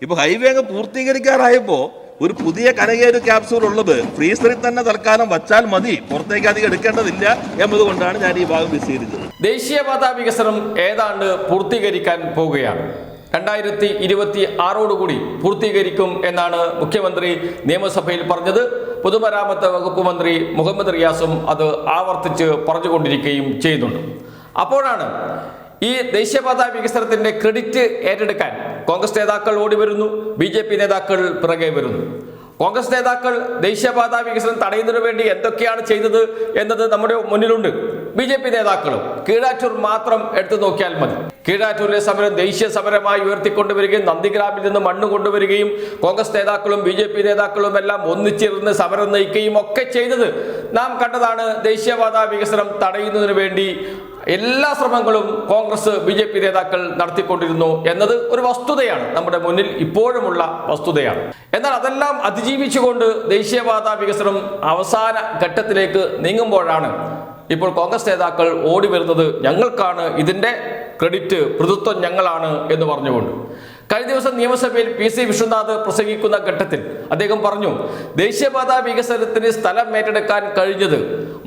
ഇപ്പോൾ ഹൈവേ അങ്ങ് പൂർത്തീകരിക്കാറായപ്പോൾ ഒരു പുതിയ കനകേരു ക്യാപ്സൂൾ ഉള്ളത് ഫ്രീസറിൽ തന്നെ തൽക്കാലം വച്ചാൽ മതി, പുറത്തേക്ക് അധികം എടുക്കേണ്ടതില്ല എന്നതുകൊണ്ടാണ് ഞാൻ ഈ ഭാഗം വിശദീകരിച്ചത്. ദേശീയപാത വികസനം ഏതാണ്ട് പൂർത്തീകരിക്കാൻ പോവുകയാണ്. 2026 പൂർത്തീകരിക്കും എന്നാണ് മുഖ്യമന്ത്രി നിയമസഭയിൽ പറഞ്ഞത്. പൊതുമരാമത്ത് വകുപ്പ് മന്ത്രി മുഹമ്മദ് റിയാസും അത് ആവർത്തിച്ച് പറഞ്ഞുകൊണ്ടിരിക്കുകയും ചെയ്യുന്നുണ്ട്. അപ്പോഴാണ് ഈ ദേശീയപാത വികസനത്തിന്റെ ക്രെഡിറ്റ് ഏറ്റെടുക്കാൻ കോൺഗ്രസ് നേതാക്കൾ ഓടി വരുന്നു, BJP നേതാക്കൾ പിറകെ വരുന്നു. കോൺഗ്രസ് നേതാക്കൾ ദേശീയപാത വികസനം തടയുന്നതിനു വേണ്ടി എന്തൊക്കെയാണ് ചെയ്തത് എന്നത് നമ്മുടെ മുന്നിലുണ്ട്. BJP നേതാക്കളും കീഴാറ്റൂർ മാത്രം എടുത്തു നോക്കിയാൽ മതി. കീഴാറ്റൂരിലെ സമരം ദേശീയ സമരമായി ഉയർത്തിക്കൊണ്ടുവരികയും നന്ദിഗ്രാമിൽ നിന്ന് മണ്ണ് കൊണ്ടുവരികയും കോൺഗ്രസ് നേതാക്കളും BJP നേതാക്കളും എല്ലാം ഒന്നിച്ചിരുന്ന് സമരം നയിക്കുകയും ഒക്കെ ചെയ്തത് നാം കണ്ടതാണ്. ദേശീയപാത വികസനം തടയുന്നതിന് വേണ്ടി എല്ലാ ശ്രമങ്ങളും കോൺഗ്രസ് BJP നേതാക്കൾ നടത്തിക്കൊണ്ടിരുന്നു എന്നത് ഒരു വസ്തുതയാണ്, നമ്മുടെ മുന്നിൽ ഇപ്പോഴുമുള്ള വസ്തുതയാണ്. എന്നാൽ അതെല്ലാം അതിജീവിച്ചുകൊണ്ട് ദേശീയപാത വികസനം അവസാന ഘട്ടത്തിലേക്ക് നീങ്ങുമ്പോഴാണ് ഇപ്പോൾ കോൺഗ്രസ് നേതാക്കൾ ഓടി വരുന്നത്. ഞങ്ങൾക്കാണ് ഇതിന്റെ ക്രെഡിറ്റ്, പ്രതിത്വം ഞങ്ങളാണ് എന്ന് പറഞ്ഞുകൊണ്ട്. കഴിഞ്ഞ ദിവസം നിയമസഭയിൽ PC വിശ്വനാഥ് പ്രസംഗിക്കുന്ന ഘട്ടത്തിൽ അദ്ദേഹം പറഞ്ഞു, ദേശീയപാത വികസനത്തിന് സ്ഥലം ഏറ്റെടുക്കാൻ കഴിഞ്ഞത്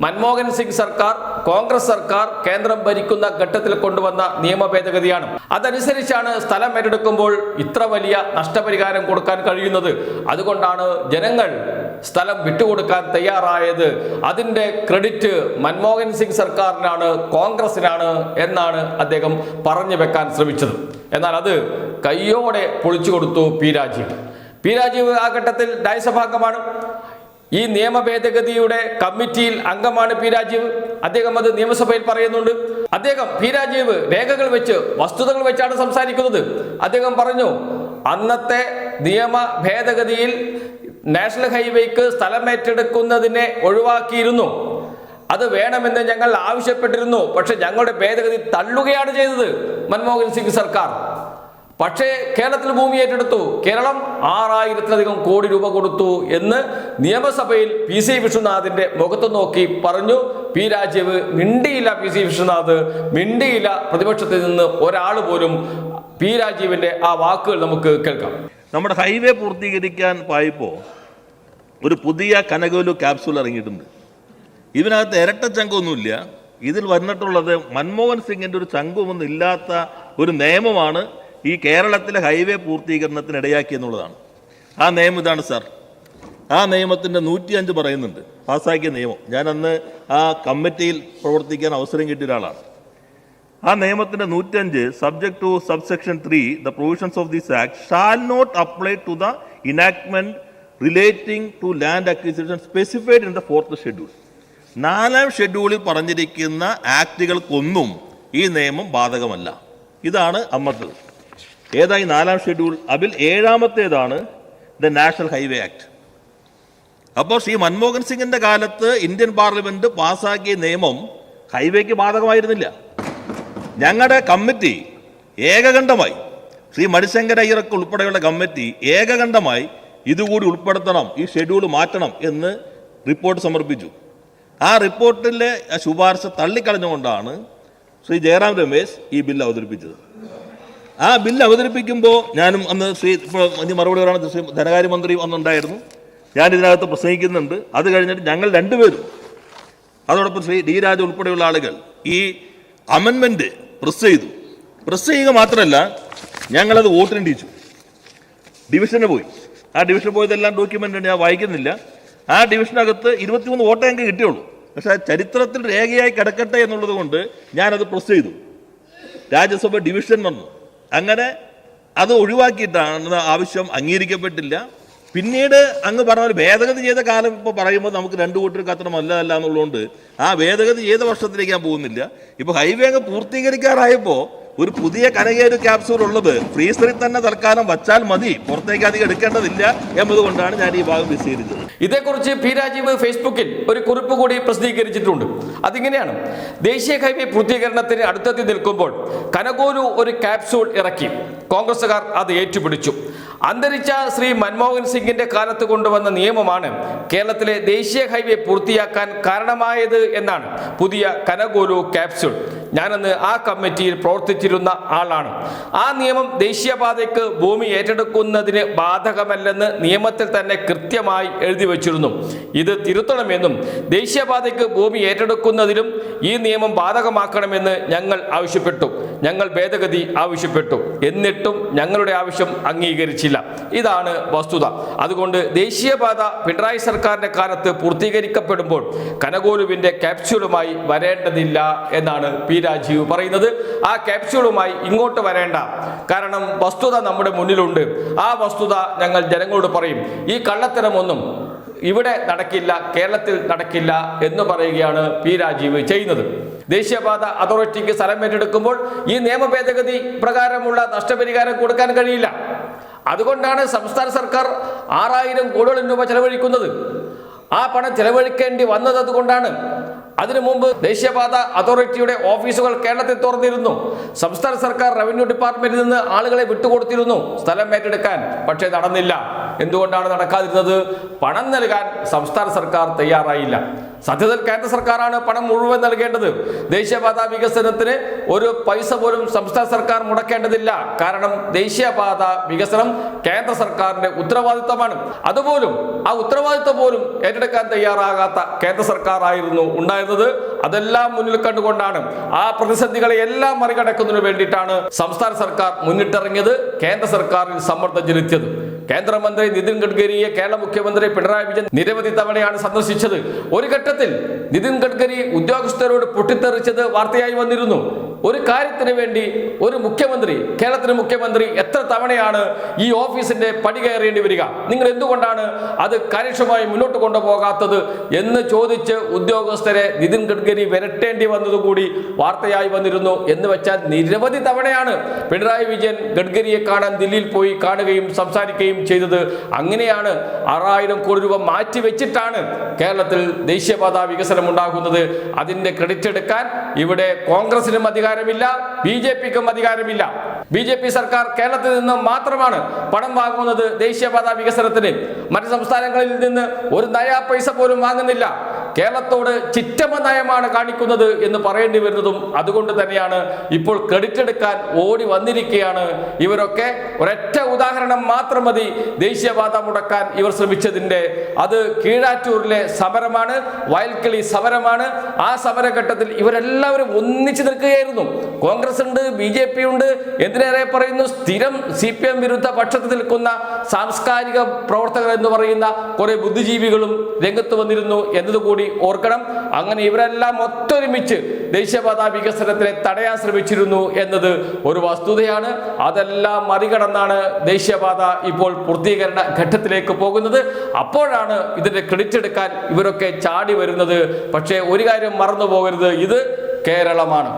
മൻമോഹൻ സിംഗ് സർക്കാർ, കോൺഗ്രസ് സർക്കാർ കേന്ദ്രം ഭരിക്കുന്ന ഘട്ടത്തിൽ കൊണ്ടുവന്ന നിയമ ഭേദഗതിയാണ്. അതനുസരിച്ചാണ് സ്ഥലം ഏറ്റെടുക്കുമ്പോൾ ഇത്ര വലിയ നഷ്ടപരിഹാരം കൊടുക്കാൻ കഴിയുന്നത്. അതുകൊണ്ടാണ് ജനങ്ങൾ സ്ഥലം വിട്ടുകൊടുക്കാൻ തയ്യാറായത്. അതിന്റെ ക്രെഡിറ്റ് മൻമോഹൻ സിംഗ് സർക്കാരിനാണ്, കോൺഗ്രസിനാണ് എന്നാണ് അദ്ദേഹം പറഞ്ഞു വെക്കാൻ ശ്രമിച്ചത്. എന്നാൽ അത് കയ്യോടെ പൊളിച്ചു കൊടുത്തു P. രാജീവ് ആ ഘട്ടത്തിൽ രാജ്യസഭാംഗമാണ്. ഈ നിയമ ഭേദഗതിയുടെ കമ്മിറ്റിയിൽ അംഗമാണ് P. രാജീവ്. അദ്ദേഹം അത് നിയമസഭയിൽ പറയുന്നുണ്ട്. P. രാജീവ് രേഖകൾ വെച്ച്, വസ്തുതകൾ വെച്ചാണ് സംസാരിക്കുന്നത്. അദ്ദേഹം പറഞ്ഞു, അന്നത്തെ നിയമ ഭേദഗതിയിൽ നാഷണൽ ഹൈവേക്ക് സ്ഥലം ഏറ്റെടുക്കുന്നതിനെ ഒഴിവാക്കിയിരുന്നു. അത് വേണമെന്ന് ഞങ്ങൾ ആവശ്യപ്പെട്ടിരുന്നു. പക്ഷെ ഞങ്ങളുടെ ഭേദഗതി തള്ളുകയാണ് ചെയ്തത് മൻമോഹൻ സിംഗ് സർക്കാർ. പക്ഷേ കേരളത്തിൽ ഭൂമി ഏറ്റെടുത്തു. കേരളം 6000-ലധികം കോടി രൂപ കൊടുത്തു എന്ന് നിയമസഭയിൽ PC വിശ്വനാഥിന്റെ മുഖത്ത് നോക്കി പറഞ്ഞു. P. രാജീവ് മിണ്ടിയില്ല. PC വിശ്വനാഥ് മിണ്ടിയില്ല. പ്രതിപക്ഷത്തിൽ നിന്ന് ഒരാൾ പോലും. P. രാജീവിന്റെ ആ വാക്കുകൾ നമുക്ക് കേൾക്കാം. നമ്മുടെ ഹൈവേ പൂർത്തീകരിക്കാൻ പോയപ്പോൾ ഒരു പുതിയ കനകോലു ക്യാപ്സൂൾ ഇറങ്ങിയിട്ടുണ്ട്. ഇതിനകത്ത് ഇരട്ട ചങ്കൊന്നുമില്ല. ഇതിൽ വന്നിട്ടുള്ളത് മൻമോഹൻ സിംഗിൻ്റെ ഒരു ചങ്കുമൊന്നും ഇല്ലാത്ത ഒരു നിയമമാണ് ഈ കേരളത്തിലെ ഹൈവേ പൂർത്തീകരണത്തിന് ഇടയാക്കിയെന്നുള്ളതാണ്. ആ നിയമം ഇതാണ് സാർ. ആ നിയമത്തിൻ്റെ 105 പറയുന്നുണ്ട്, പാസ്സാക്കിയ നിയമം. ഞാൻ അന്ന് ആ കമ്മിറ്റിയിൽ പ്രവർത്തിക്കാൻ അവസരം കിട്ടിയ ഒരാളാണ്. ആ നിയമത്തിൻ്റെ 105 subject to subsection 3 the provisions of this act shall not apply to the enactment relating to land acquisition specified in the 4th schedule. 4ാം ഷെഡ്യൂളിൽ പറഞ്ഞിരിക്കുന്ന ആക്ടുകൾക്കൊന്നും ഈ നിയമം ബാധകമല്ല. ഇതാണ് അമ്മത്തത്. ഏതായി 4ാം ഷെഡ്യൂൾ? അതിൽ 7ാമത്തേതാണ് ദ നാഷണൽ ഹൈവേ ആക്ട്. അപ്പോൾ ശ്രീ മൻമോഹൻ സിംഗിന്റെ കാലത്ത് ഇന്ത്യൻ പാർലമെന്റ് പാസ്സാക്കിയ നിയമം ഹൈവേക്ക് ബാധകമായിരുന്നില്ല. ഞങ്ങളുടെ കമ്മിറ്റി ഏകകണ്ഠമായി, ശ്രീ മണിശങ്കര അയ്യർക്ക് ഉൾപ്പെടെയുള്ള കമ്മിറ്റി ഏകകണ്ഠമായി ഇതുകൂടി ഉൾപ്പെടുത്തണം, ഈ ഷെഡ്യൂൾ മാറ്റണം എന്ന് റിപ്പോർട്ട് സമർപ്പിച്ചു. ആ റിപ്പോർട്ടിലെ ശുപാർശ തള്ളിക്കളഞ്ഞുകൊണ്ടാണ് ശ്രീ ജയറാം രമേശ് ഈ ബില്ല് അവതരിപ്പിച്ചത്. ആ ബില്ല് അവതരിപ്പിക്കുമ്പോൾ ഞാനും അന്ന് ഇനി മറുപടി പറയുന്നത് ശ്രീ ധനകാര്യമന്ത്രി അന്നുണ്ടായിരുന്നു. ഞാൻ ഇതിനകത്ത് പ്രസംഗിക്കുന്നുണ്ട്. അത് കഴിഞ്ഞിട്ട് ഞങ്ങൾ രണ്ടുപേരും, അതോടൊപ്പം ശ്രീ D. രാജ ഉൾപ്പെടെയുള്ള ആളുകൾ ഈ അമെൻമെൻറ്റ് പ്രസ് ചെയ്തു. പ്രസ് ചെയ്യുക മാത്രമല്ല, ഞങ്ങളത് വോട്ടിനിടിച്ചു. ഡിവിഷന് പോയി. ആ ഡിവിഷന് പോയതെല്ലാം ഡോക്യുമെൻ്റ് ഞാൻ വായിക്കുന്നില്ല. ആ ഡിവിഷനകത്ത് 23 വോട്ടേ ഞങ്ങൾക്ക് കിട്ടിയുള്ളൂ. പക്ഷേ ചരിത്രത്തിൽ രേഖയായി കിടക്കട്ടെ എന്നുള്ളത് കൊണ്ട് ഞാനത് പ്രസ് ചെയ്തു. രാജ്യസഭ ഡിവിഷൻ വന്നു. അങ്ങനെ അത് ഒഴിവാക്കിയിട്ടാണ് ആവശ്യം അംഗീകരിക്കപ്പെട്ടില്ല. പിന്നീട് അങ്ങ് പറഞ്ഞ ഒരു ഭേദഗതി ചെയ്ത കാലം ഇപ്പോൾ പറയുമ്പോൾ നമുക്ക് 2 കൂട്ടർക്ക് അത്ര നല്ലതല്ല എന്നുള്ളതുകൊണ്ട് ആ ഭേദഗതി ചെയ്ത വർഷത്തിലേക്ക് ഞാൻ പോകുന്നില്ല. ഇപ്പോൾ ഹൈവേ അങ്ങ് പൂർത്തീകരിക്കാറായപ്പോൾ ഒരു പുതിയ കനകേരു ക്യാപ്സൂൾ ഉള്ളത് ഫ്രീസറിൽ തന്നെ തൽക്കാലം വച്ചാൽ മതി, പുറത്തേക്ക് അധികം എടുക്കേണ്ടതില്ല എന്നതുകൊണ്ടാണ് ഞാൻ ഈ ഭാഗം വിശദീകരിച്ചത്. ഇതേക്കുറിച്ച് P. രാജീവ് ഫേസ്ബുക്കിൽ ഒരു കുറിപ്പ് കൂടി പ്രസിദ്ധീകരിച്ചിട്ടുണ്ട്. അതിങ്ങനെയാണ്: ദേശീയ ഹൈവേ പൂർത്തീകരണത്തിന് അടുത്തെത്തി നിൽക്കുമ്പോൾ കനകോലു ഒരു ക്യാപ്സൂൾ ഇറക്കി. കോൺഗ്രസുകാർ അത് ഏറ്റുപിടിച്ചു. അന്തരിച്ച ശ്രീ മൻമോഹൻ സിംഗിന്റെ കാലത്ത് കൊണ്ടുവന്ന നിയമമാണ് കേരളത്തിലെ ദേശീയ ഹൈവേ പൂർത്തിയാക്കാൻ കാരണമായത് എന്നാണ് പുതിയ കനകോലു ക്യാപ്സൂൾ. ഞാനന്ന് ആ കമ്മിറ്റിയിൽ പ്രവർത്തിച്ചിരുന്ന ആളാണ്. ആ നിയമം ദേശീയപാതയ്ക്ക് ഭൂമി ഏറ്റെടുക്കുന്നതിന് ബാധകമല്ലെന്ന് നിയമത്തിൽ തന്നെ കൃത്യമായി എഴുതി വച്ചിരുന്നു. ഇത് തിരുത്തണമെന്നും ദേശീയപാതയ്ക്ക് ഭൂമി ഏറ്റെടുക്കുന്നതിലും ഈ നിയമം ബാധകമാക്കണമെന്ന് ഞങ്ങൾ ആവശ്യപ്പെട്ടു. ഞങ്ങൾ ഭേദഗതി ആവശ്യപ്പെട്ടു. എന്നിട്ടും ഞങ്ങളുടെ ആവശ്യം അംഗീകരിച്ചില്ല. ഇതാണ് വസ്തുത. അതുകൊണ്ട് ദേശീയപാത പിണറായി സർക്കാരിന്റെ കാലത്ത് പൂർത്തീകരിക്കപ്പെടുമ്പോൾ കനകോലുവിന്റെ ക്യാപ്സ്യൂളുമായി വരേണ്ടതില്ല എന്നാണ് പി രാജീവ് പറയുന്നത്. ആ ക്യാപ്സ്യൂളുമായി ഇങ്ങോട്ട് വരേണ്ട, കാരണം വസ്തുത നമ്മുടെ മുന്നിലുണ്ട്. ആ വസ്തുത ഞങ്ങൾ ജനങ്ങളോട് പറയും. ഈ കള്ളത്തരമൊന്നും ഇവിടെ നടക്കില്ല, കേരളത്തിൽ നടക്കില്ല എന്ന് പറയുകയാണ് പി രാജീവ് ചെയ്യുന്നത്. ദേശീയപാത അതോറിറ്റിക്ക് സ്ഥലം ഏറ്റെടുക്കുമ്പോൾ ഈ നിയമ ഭേദഗതി പ്രകാരമുള്ള നഷ്ടപരിഹാരം കൊടുക്കാൻ കഴിയില്ല. അതുകൊണ്ടാണ് സംസ്ഥാന സർക്കാർ 6000 കോടിയോളം രൂപ ചെലവഴിക്കുന്നത്. ആ പണം ചെലവഴിക്കേണ്ടി വന്നത് അതുകൊണ്ടാണ്. അതിനു മുമ്പ് ദേശീയപാത അതോറിറ്റിയുടെ ഓഫീസുകൾ കേരളത്തിൽ തുറന്നിരുന്നു. സംസ്ഥാന സർക്കാർ റവന്യൂ ഡിപ്പാർട്ട്മെന്റിൽ നിന്ന് ആളുകളെ വിട്ടുകൊടുത്തിരുന്നു സ്ഥലം ഏറ്റെടുക്കാൻ. പക്ഷേ നടന്നില്ല. എന്തുകൊണ്ടാണ് നടക്കാതിരുന്നത്? പണം നൽകാൻ സംസ്ഥാന സർക്കാർ തയ്യാറായില്ല. സത്യത്തിൽ കേന്ദ്ര സർക്കാരാണ് പണം മുഴുവൻ നൽകേണ്ടത്. ദേശീയപാത വികസനത്തിന് ഒരു പൈസ പോലും സംസ്ഥാന സർക്കാർ മുടക്കേണ്ടതില്ല. കാരണം ദേശീയപാത വികസനം കേന്ദ്ര സർക്കാരിന്റെ ഉത്തരവാദിത്തമാണ്. അതുപോലും ആ ഉത്തരവാദിത്തം പോലും ഏറ്റെടുക്കാൻ തയ്യാറാകാത്ത കേന്ദ്ര സർക്കാർ ആയിരുന്നു ഉണ്ടായിരുന്നത്. അതെല്ലാം മുന്നിൽ കണ്ടുകൊണ്ടാണ്, ആ പ്രതിസന്ധികളെ എല്ലാം മറികടക്കുന്നതിന് വേണ്ടിയിട്ടാണ് സംസ്ഥാന സർക്കാർ മുന്നിട്ടിറങ്ങിയത്, കേന്ദ്ര സർക്കാരിൽ സമ്മർദ്ദം ചെലുത്തിയത്. കേന്ദ്രമന്ത്രി നിതിൻ ഗഡ്കരിയെ കേരള മുഖ്യമന്ത്രി പിണറായി വിജയൻ നിരവധി തവണയാണ് സന്ദർശിച്ചത്. ഒരു ഘട്ടത്തിൽ നിതിൻ ഗഡ്കരി ഉദ്യോഗസ്ഥരോട് പൊട്ടിത്തെറിച്ചത് വാർത്തയായി വന്നിരുന്നു. ഒരു കാര്യത്തിന് വേണ്ടി ഒരു മുഖ്യമന്ത്രി, കേരളത്തിലെ മുഖ്യമന്ത്രി എത്ര തവണയാണ് ഈ ഓഫീസിന്റെ പടി കയറേണ്ടി വരിക? നിങ്ങൾ എന്തുകൊണ്ടാണ് അത് കാര്യക്ഷമമായി മുന്നോട്ട് കൊണ്ടുപോകാത്തത് എന്ന് ചോദിച്ച് ഉദ്യോഗസ്ഥരെ നിതിൻ ഗഡ്കരി വിരട്ടേണ്ടി വന്നതുകൂടി വാർത്തയായി വന്നിരുന്നു. എന്ന് വെച്ചാൽ നിരവധി തവണയാണ് പിണറായി വിജയൻ ഗഡ്കരിയെ കാണാൻ ദില്ലിയിൽ പോയി കാണുകയും സംസാരിക്കുകയും ചെയ്തത്. അങ്ങനെയാണ് 6000 കോടി രൂപ മാറ്റി വെച്ചിട്ടാണ് കേരളത്തിൽ ദേശീയപാത വികസനം ഉണ്ടാകുന്നത്. അതിന്റെ ക്രെഡിറ്റ് എടുക്കാൻ ഇവിടെ കോൺഗ്രസിനും അധികാരമില്ല, BJPക്കും അധികാരമില്ല. BJP സർക്കാർ കേരളത്തിൽ നിന്ന് മാത്രമാണ് പണം വാങ്ങുന്നത് ദേശീയപാത വികസനത്തിന്. മറ്റ് സംസ്ഥാനങ്ങളിൽ നിന്ന് ഒരു നയാ പൈസ പോലും വാങ്ങുന്നില്ല. കേരളത്തോട് ചിറ്റമ്മ നയമാണ് കാണിക്കുന്നത് എന്ന് പറയേണ്ടി വരുന്നതും അതുകൊണ്ട് തന്നെയാണ്. ഇപ്പോൾ ക്രെഡിറ്റ് എടുക്കാൻ ഓടി വന്നിരിക്കുകയാണ് ഇവരൊക്കെ. ഒരൊറ്റ ഉദാഹരണം മാത്രം മതി ദേശീയപാത മുടക്കാൻ ഇവർ ശ്രമിച്ചതിന്റെ. അത് കീഴാറ്റൂരിലെ സമരമാണ്, വയൽക്കിളി സമരമാണ്. ആ സമരഘട്ടത്തിൽ ഇവരെല്ലാവരും ഒന്നിച്ചു നിൽക്കുകയായിരുന്നു. കോൺഗ്രസ് ഉണ്ട്, BJP ഉണ്ട്, എന്തിനേറെ പറയുന്നു സ്ഥിരം CPM വിരുദ്ധ പക്ഷത്ത് നിൽക്കുന്ന സാംസ്കാരിക പ്രവർത്തകർ എന്ന് പറയുന്ന കുറെ ബുദ്ധിജീവികളും രംഗത്ത് വന്നിരുന്നു എന്നതുകൂടി ഓർക്കണം. അങ്ങനെ ഇവരെല്ലാം ഒത്തൊരുമിച്ച് ദേശീയപാത വികസനത്തിനെ തടയാൻ ശ്രമിച്ചിരുന്നു എന്നത് ഒരു വസ്തുതയാണ്. അതെല്ലാം മറികടന്നാണ് ദേശീയപാത ഇപ്പോൾ പൂർത്തീകരണ ഘട്ടത്തിലേക്ക് പോകുന്നത്. അപ്പോഴാണ് ഇതിന്റെ ക്രെഡിറ്റ് എടുക്കാൻ ഇവരൊക്കെ ചാടി വരുന്നത്. പക്ഷേ ഒരു കാര്യം മറന്നു പോകരുത്, ഇത് കേരളമാണ്.